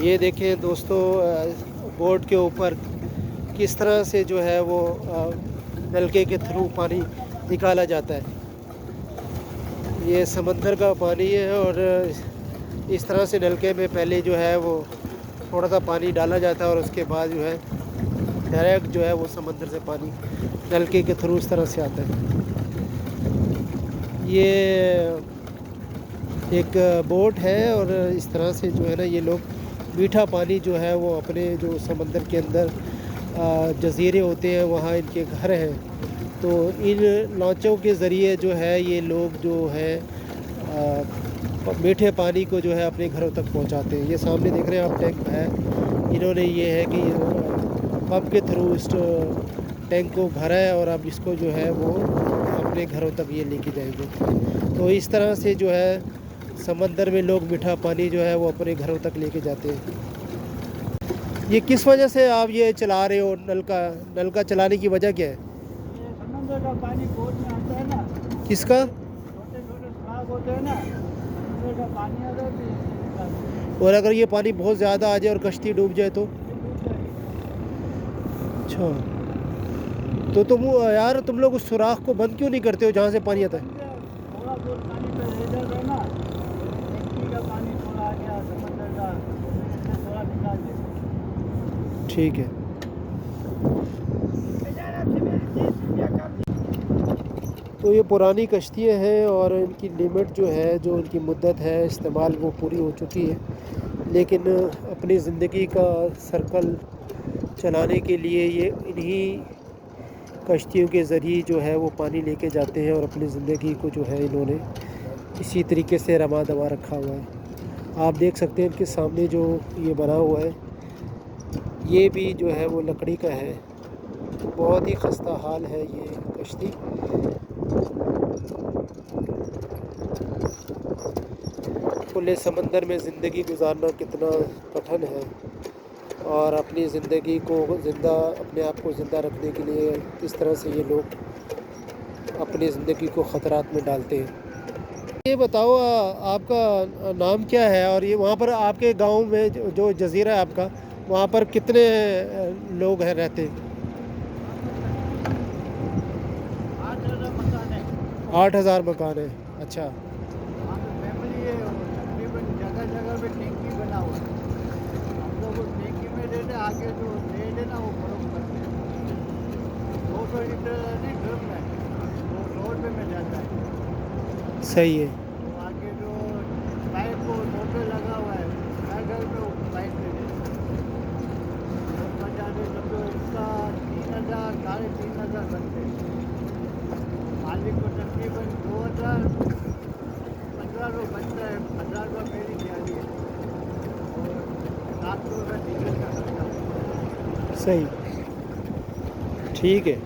ये देखें दोस्तों, बोट के ऊपर किस तरह से जो है वो नलके के थ्रू पानी निकाला जाता है। ये समंदर का पानी है और इस तरह से नलके में पहले जो है वो थोड़ा सा पानी डाला जाता है और उसके बाद जो है डायरेक्ट जो है वो समंदर से पानी नलके के थ्रू इस तरह से आता है। ये एक बोट है और इस तरह से जो है ना ये लोग मीठा पानी जो है वो अपने जो समंदर के अंदर जजीरे होते हैं वहाँ इनके घर हैं, तो इन लॉन्चों के ज़रिए जो है ये लोग जो है मीठे पानी को जो है अपने घरों तक पहुंचाते हैं। ये सामने देख रहे हैं आप टैंक है, इन्होंने ये है कि पंप के थ्रू इस टैंक को भरा है और अब इसको जो है वो अपने घरों तक ये लेके जाएंगे। तो इस तरह से जो है समंदर में लोग मीठा पानी जो है वो अपने घरों तक लेके जाते हैं। ये किस वजह से आप ये चला रहे हो? नलका चलाने की वजह क्या है? ये समंदर का पानी बोट में आता है ना, किसका? छोटे छोटे सुराख होते हैं ना, समंदर का पानी आता है तो इससे निकालते हैं। और अगर ये पानी बहुत ज़्यादा आ जाए और कश्ती डूब जाए तो? ये डूब जाएगी। अच्छा, तो तुम यार तुम लोग उस सुराख को बंद क्यों नहीं करते हो जहाँ से पानी आता है? थोड़ा बहुत पानी पे रह जाता है ना, टंकी का पानी थोड़ा आ गया समंदर का, तो इससे थोड़ा निकाल देते हैं। ठीक है। तो ये पुरानी कश्तियाँ हैं और इनकी लिमिट जो है, जो इनकी मुद्दत है इस्तेमाल, वो पूरी हो चुकी है, लेकिन अपनी ज़िंदगी का सर्कल चलाने के लिए ये इन्हीं कश्तियों के ज़रिए जो है वो पानी लेके जाते हैं और अपनी ज़िंदगी को जो है इन्होंने इसी तरीके से रमा दबा रखा हुआ है। आप देख सकते हैं इनके सामने जो ये बना हुआ है, ये भी जो है वो लकड़ी का है। बहुत ही खस्ता हाल है ये कश्ती। खुले समंदर में ज़िंदगी गुजारना कितना कठिन है और अपनी ज़िंदगी को ज़िंदा, अपने आप को ज़िंदा रखने के लिए किस तरह से ये लोग अपनी ज़िंदगी को ख़तरात में डालते हैं। ये बताओ आपका नाम क्या है और ये वहाँ पर आपके गांव में जो जज़ीरा है आपका, वहाँ पर कितने लोग हैं रहते हैं? 8,000 मकान है। 8,000 मकान है। अच्छा। वहाँ पे फैमिली है और तकरीबन जगह जगह पे टैंकी बना हुआ है। हम लोग उस टैंकी में रहते हैं, आगे जो रेड है ना वो फरोख्त करते हैं। 200 लीटर नहीं ड्रम है, वो रोड पे में जाता है। सही है। तो आगे जो पाइप वो मोटर लगा हुआ है, हर घर में वो पाइप दे देते हैं। बहुत मजा आते समझो, इसका 3,000 3,500 बनते हैं। मालिक को तकरीबन 2,000 1500 बनता है। 1,000 रुपये मेरी दिहाड़ी है और 700 रुपये डीजल का खर्चा होता है। सही। ठीक है।